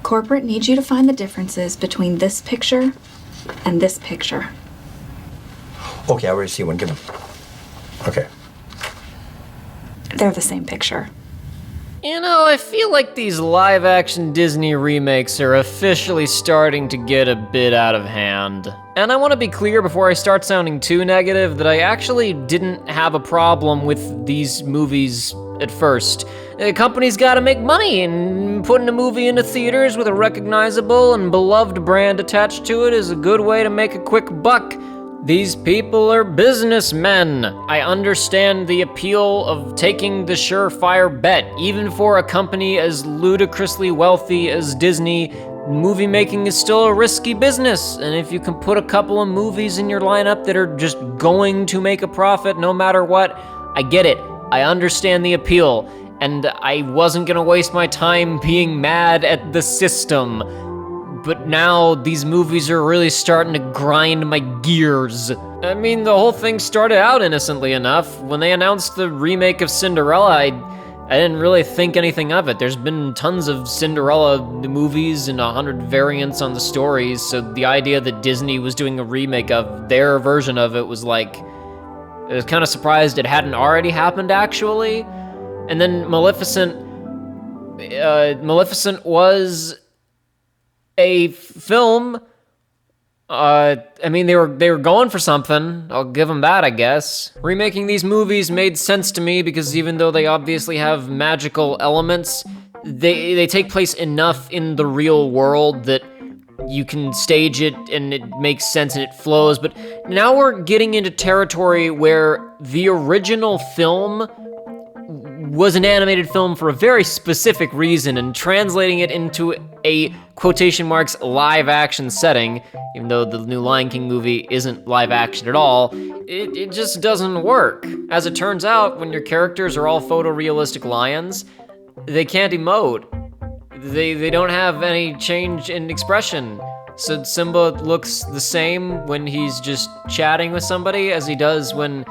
Corporate needs you to find the differences between this picture and this picture. Okay, I already see one. Give them. Okay. They're the same picture. You know, I feel like these live-action Disney remakes are officially starting to get a bit out of hand. And I want to be clear before I start sounding too negative that I actually didn't have a problem with these movies at first. Companies gotta make money, and putting a movie into theaters with a recognizable and beloved brand attached to it is a good way to make a quick buck. These people are businessmen. I understand the appeal of taking the surefire bet. Even for a company as ludicrously wealthy as Disney, movie making is still a risky business. And if you can put a couple of movies in your lineup that are just going to make a profit no matter what, I get it. I understand the appeal. And I wasn't gonna waste my time being mad at the system. But now these movies are really starting to grind my gears. I mean, the whole thing started out innocently enough. When they announced the remake of Cinderella, I didn't really think anything of it. There's been tons of Cinderella movies and 100 variants on the stories, so the idea that Disney was doing a remake of their version of it was like, I was kind of surprised it hadn't already happened, actually. And then Maleficent was a film. I mean, they were going for something. I'll give them that, I guess. Remaking these movies made sense to me because even though they obviously have magical elements, they take place enough in the real world that you can stage it and it makes sense and it flows. But now we're getting into territory where the original film was an animated film for a very specific reason, and translating it into a quotation marks live action setting, even though the new Lion King movie isn't live action at all, it just doesn't work. As it turns out, when your characters are all photorealistic lions, they can't emote. They don't have any change in expression. So Simba looks the same when he's just chatting with somebody as he does when,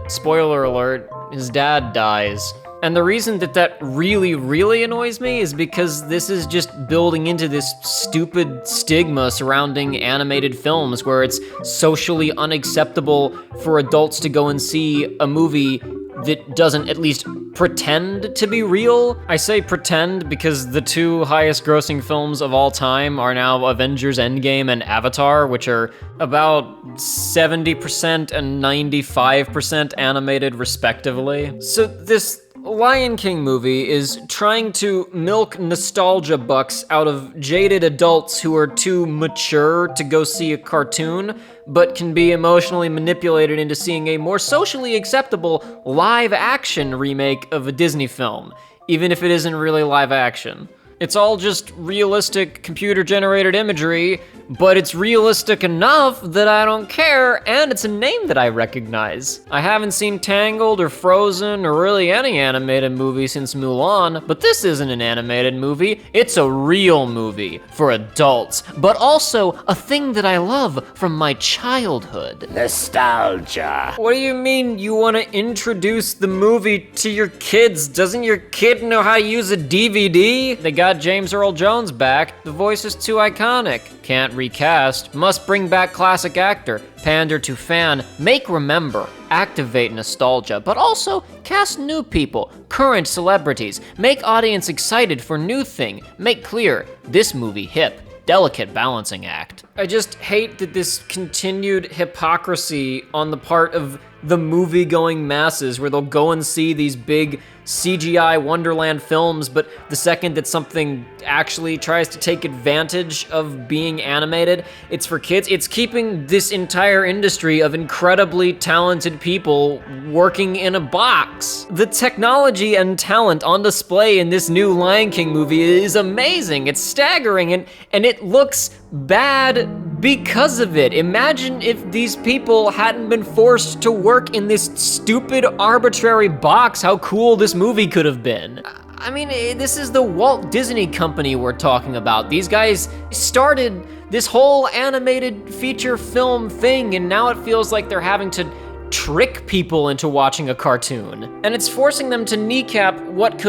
spoiler alert, his dad dies. And the reason that really, really annoys me is because this is just building into this stupid stigma surrounding animated films where it's socially unacceptable for adults to go and see a movie that doesn't at least pretend to be real. I say pretend because the two highest grossing films of all time are now Avengers Endgame and Avatar, which are about 70% and 95% animated respectively. So this Lion King movie is trying to milk nostalgia bucks out of jaded adults who are too mature to go see a cartoon, but can be emotionally manipulated into seeing a more socially acceptable live-action remake of a Disney film, even if it isn't really live action. It's all just realistic computer-generated imagery, but it's realistic enough that I don't care, and it's a name that I recognize. I haven't seen Tangled or Frozen or really any animated movie since Mulan, but this isn't an animated movie, it's a real movie for adults, but also a thing that I love from my childhood. Nostalgia. What do you mean you want to introduce the movie to your kids? Doesn't your kid know how to use a DVD? They got James Earl Jones back. The voice is too iconic. Can't recast. Must bring back classic actor. Pander to fan. Make remember. Activate nostalgia. But also cast new people. Current celebrities. Make audience excited for new thing. Make clear. This movie hip. Delicate balancing act. I just hate that this continued hypocrisy on the part of the movie-going masses where they'll go and see these big CGI Wonderland films, but the second that something actually tries to take advantage of being animated, it's for kids. It's keeping this entire industry of incredibly talented people working in a box. The technology and talent on display in this new Lion King movie is amazing. It's staggering, and it looks bad because of it. Imagine if these people hadn't been forced to work in this stupid, arbitrary box, how cool this movie could have been. I mean, this is the Walt Disney Company we're talking about. These guys started this whole animated feature film thing, and now it feels like they're having to trick people into watching a cartoon. And it's forcing them to kneecap what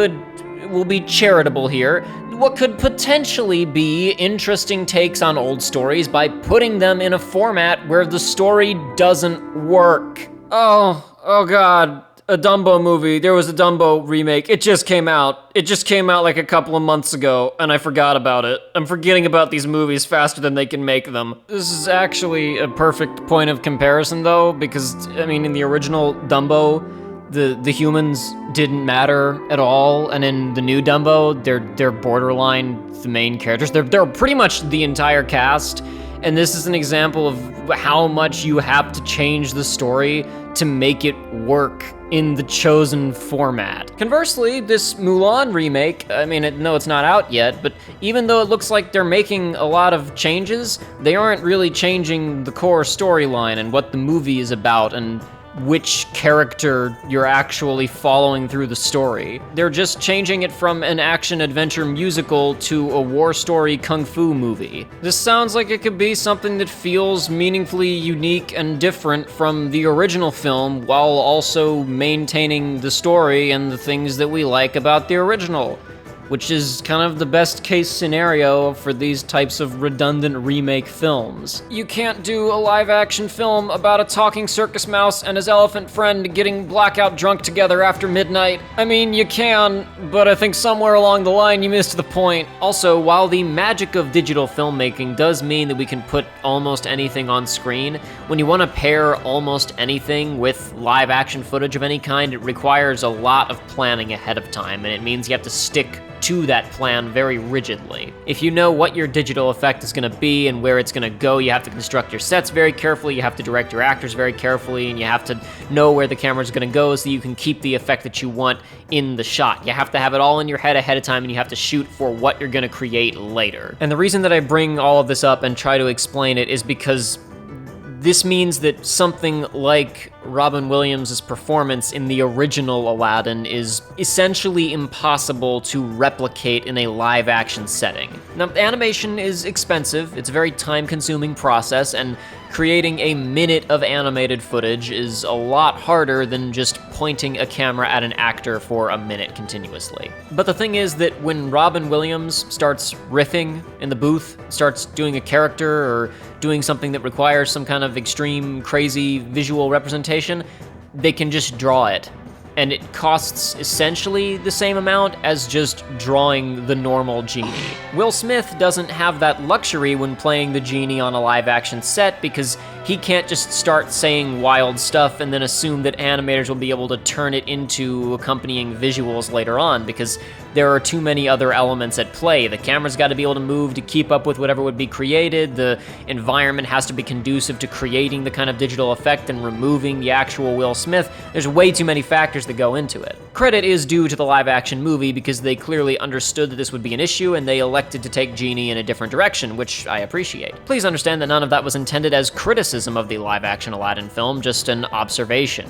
will be charitable here. what could potentially be interesting takes on old stories by putting them in a format where the story doesn't work. Oh God. A Dumbo movie. There was a Dumbo remake. It just came out. It just came out like a couple of months ago, and I forgot about it. I'm forgetting about these movies faster than they can make them. This is actually a perfect point of comparison, though, because, I mean, in the original Dumbo, the humans didn't matter at all, and in the new Dumbo, they're borderline the main characters. They're pretty much the entire cast, and this is an example of how much you have to change the story to make it work in the chosen format. Conversely, this Mulan remake, I mean, no, it's not out yet, but even though it looks like they're making a lot of changes, they aren't really changing the core storyline and what the movie is about and which character you're actually following through the story. They're just changing it from an action-adventure musical to a war story kung fu movie. This sounds like it could be something that feels meaningfully unique and different from the original film while also maintaining the story and the things that we like about the original, which is kind of the best case scenario for these types of redundant remake films. You can't do a live action film about a talking circus mouse and his elephant friend getting blackout drunk together after midnight. I mean, you can, but I think somewhere along the line you missed the point. Also, while the magic of digital filmmaking does mean that we can put almost anything on screen, when you want to pair almost anything with live action footage of any kind, it requires a lot of planning ahead of time, and it means you have to stick to that plan very rigidly. If you know what your digital effect is going to be and where it's going to go, you have to construct your sets very carefully, you have to direct your actors very carefully, and you have to know where the camera's going to go so you can keep the effect that you want in the shot. You have to have it all in your head ahead of time, and you have to shoot for what you're going to create later. And the reason that I bring all of this up and try to explain it is because this means that something like Robin Williams' performance in the original Aladdin is essentially impossible to replicate in a live-action setting. Now, animation is expensive, it's a very time-consuming process, and creating a minute of animated footage is a lot harder than just pointing a camera at an actor for a minute continuously. But the thing is that when Robin Williams starts riffing in the booth, starts doing a character or doing something that requires some kind of extreme, crazy visual representation, they can just draw it. And it costs essentially the same amount as just drawing the normal genie. Will Smith doesn't have that luxury when playing the genie on a live-action set because he can't just start saying wild stuff and then assume that animators will be able to turn it into accompanying visuals later on, because there are too many other elements at play. The camera's got to be able to move to keep up with whatever would be created, the environment has to be conducive to creating the kind of digital effect and removing the actual Will Smith. There's way too many factors that go into it. Credit is due to the live-action movie because they clearly understood that this would be an issue and they elected to take Genie in a different direction, which I appreciate. Please understand that none of that was intended as criticism of the live-action Aladdin film, just an observation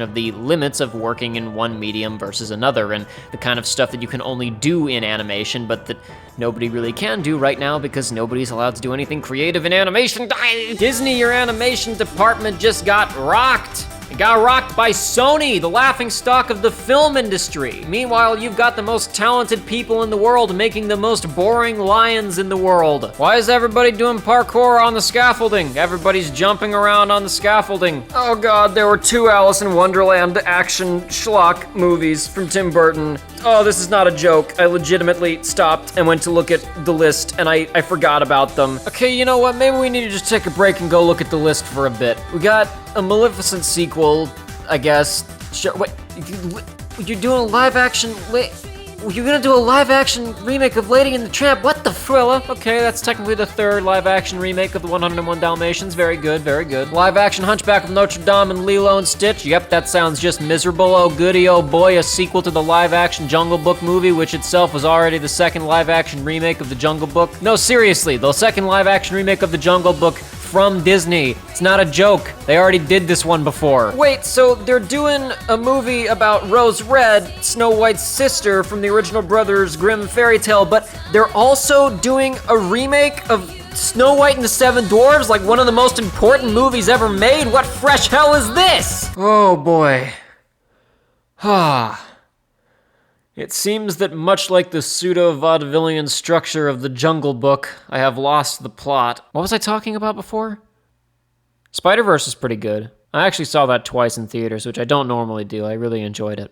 of the limits of working in one medium versus another, and the kind of stuff that you can only do in animation, but that nobody really can do right now because nobody's allowed to do anything creative in animation. Disney, your animation department just got rocked. It got rocked by Sony, the laughingstock of the film industry. Meanwhile, you've got the most talented people in the world making the most boring lions in the world. Why is everybody doing parkour on the scaffolding? Everybody's jumping around on the scaffolding. Oh god, there were 2 Alice in Wonderland action schlock movies from Tim Burton. Oh, this is not a joke. I legitimately stopped and went to look at the list, and I forgot about them. Okay, you know what? Maybe we need to just take a break and go look at the list for a bit. We got a Maleficent sequel, I guess. Sure, wait, you're doing a live-action... You're gonna do a live-action remake of Lady and the Tramp? What the frilla? Okay, that's technically the 3rd live-action remake of the 101 Dalmatians. Very good, very good. Live-action Hunchback of Notre Dame and Lilo and Stitch. Yep, that sounds just miserable. Oh goody, oh boy, a sequel to the live-action Jungle Book movie, which itself was already the 2nd live-action remake of the Jungle Book. No, seriously, the 2nd live-action remake of the Jungle Book from Disney. It's not a joke. They already did this one before. Wait, so they're doing a movie about Rose Red, Snow White's sister from the original Brothers Grimm fairy tale, but they're also doing a remake of Snow White and the Seven Dwarfs, like one of the most important movies ever made? What fresh hell is this? Oh boy. It seems that much like the pseudo-vaudevillian structure of the Jungle Book, I have lost the plot. What was I talking about before? Spider-Verse is pretty good. I actually saw that twice in theaters, which I don't normally do. I really enjoyed it.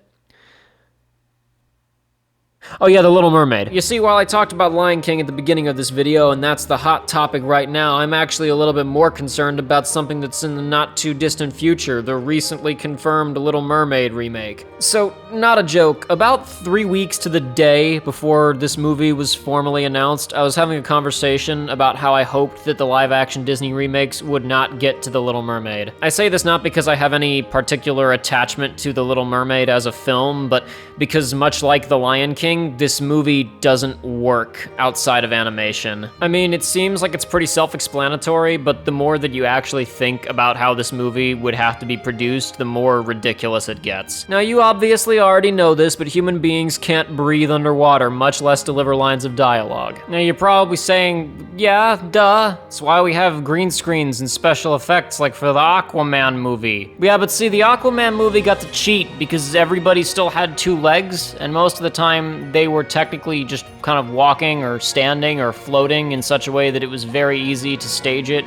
Oh yeah, The Little Mermaid. You see, while I talked about Lion King at the beginning of this video, and that's the hot topic right now, I'm actually a little bit more concerned about something that's in the not too distant future, the recently confirmed Little Mermaid remake. So, not a joke, about 3 weeks to the day before this movie was formally announced, I was having a conversation about how I hoped that the live-action Disney remakes would not get to The Little Mermaid. I say this not because I have any particular attachment to The Little Mermaid as a film, but because much like The Lion King, this movie doesn't work outside of animation. I mean, it seems like it's pretty self-explanatory, but the more that you actually think about how this movie would have to be produced, the more ridiculous it gets. Now, you obviously already know this, but human beings can't breathe underwater, much less deliver lines of dialogue. Now, you're probably saying, yeah, duh, that's why we have green screens and special effects like for the Aquaman movie. Yeah, but see, the Aquaman movie got to cheat because everybody still had 2 legs, and most of the time, they were technically just kind of walking or standing or floating in such a way that it was very easy to stage it,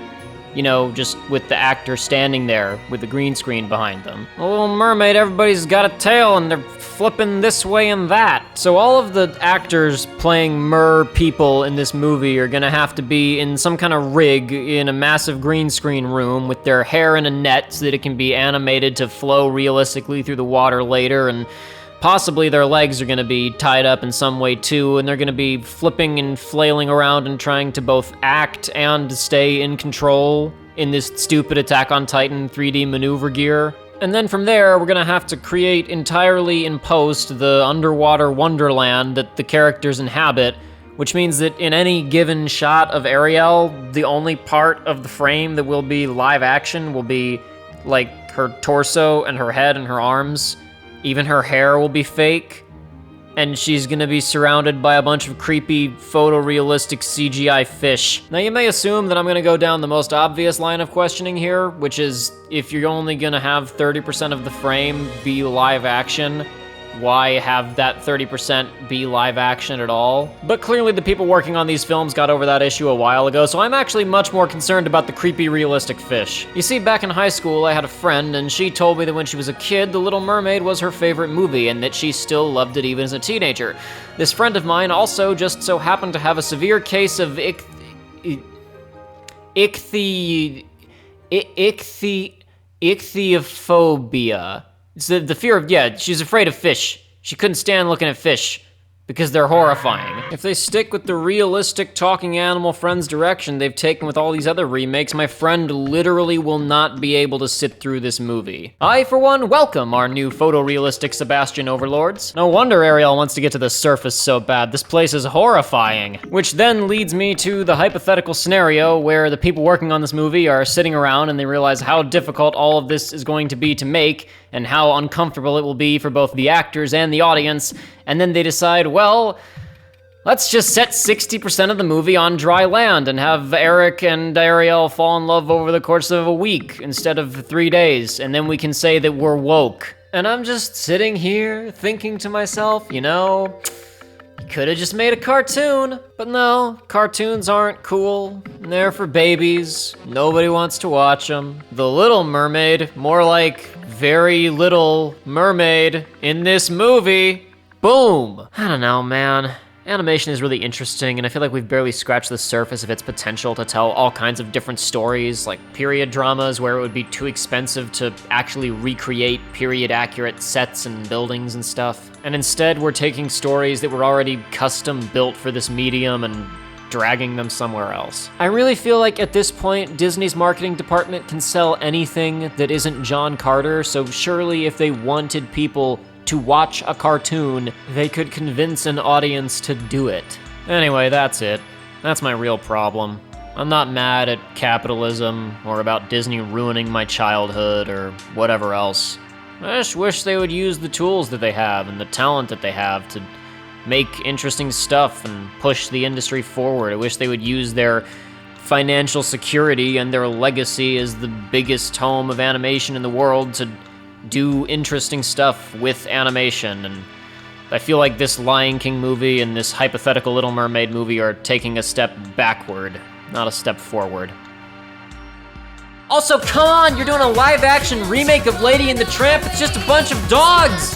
you know, just with the actor standing there with the green screen behind them. The Little Mermaid, everybody's got a tail and they're flipping this way and that. So all of the actors playing mer people in this movie are gonna have to be in some kind of rig in a massive green screen room with their hair in a net so that it can be animated to flow realistically through the water later, and possibly their legs are going to be tied up in some way too, and they're going to be flipping and flailing around and trying to both act and stay in control in this stupid Attack on Titan 3D maneuver gear. And then from there, we're going to have to create entirely in post the underwater wonderland that the characters inhabit, which means that in any given shot of Ariel, the only part of the frame that will be live action will be like her torso and her head and her arms. Even her hair will be fake, and she's gonna be surrounded by a bunch of creepy, photorealistic CGI fish. Now, you may assume that I'm gonna go down the most obvious line of questioning here, which is, if you're only gonna have 30% of the frame be live action, why have that 30% be live action at all? But clearly the people working on these films got over that issue a while ago, so I'm actually much more concerned about the creepy, realistic fish. You see, back in high school, I had a friend, and she told me that when she was a kid, The Little Mermaid was her favorite movie, and that she still loved it even as a teenager. This friend of mine also just so happened to have a severe case of ichthyophobia. It's the fear of, yeah, she's afraid of fish. She couldn't stand looking at fish because they're horrifying. If they stick with the realistic talking animal friends direction they've taken with all these other remakes, my friend literally will not be able to sit through this movie. I, for one, welcome our new photorealistic Sebastian overlords. No wonder Ariel wants to get to the surface so bad. This place is horrifying. Which then leads me to the hypothetical scenario where the people working on this movie are sitting around and they realize how difficult all of this is going to be to make and how uncomfortable it will be for both the actors and the audience, and then they decide, well, let's just set 60% of the movie on dry land and have Eric and Ariel fall in love over the course of a week instead of 3 days, and then we can say that we're woke. And I'm just sitting here thinking to myself, you know, you could have just made a cartoon. But no, cartoons aren't cool. They're for babies. Nobody wants to watch them. The Little Mermaid, more like Very Little Mermaid in this movie. Boom. I don't know, man. Animation is really interesting, and I feel like we've barely scratched the surface of its potential to tell all kinds of different stories, like period dramas where it would be too expensive to actually recreate period-accurate sets and buildings and stuff. And instead, we're taking stories that were already custom built for this medium and dragging them somewhere else. I really feel like at this point, Disney's marketing department can sell anything that isn't John Carter, so surely if they wanted people to watch a cartoon, they could convince an audience to do it. Anyway, that's it. That's my real problem. I'm not mad at capitalism or about Disney ruining my childhood or whatever else. I just wish they would use the tools that they have and the talent that they have to make interesting stuff and push the industry forward. I wish they would use their financial security and their legacy as the biggest home of animation in the world to do interesting stuff with animation and I feel like this Lion King movie and this hypothetical Little Mermaid movie are taking a step backward, not a step forward. Also, come on, you're doing a live-action remake of Lady and the Tramp. It's just a bunch of dogs.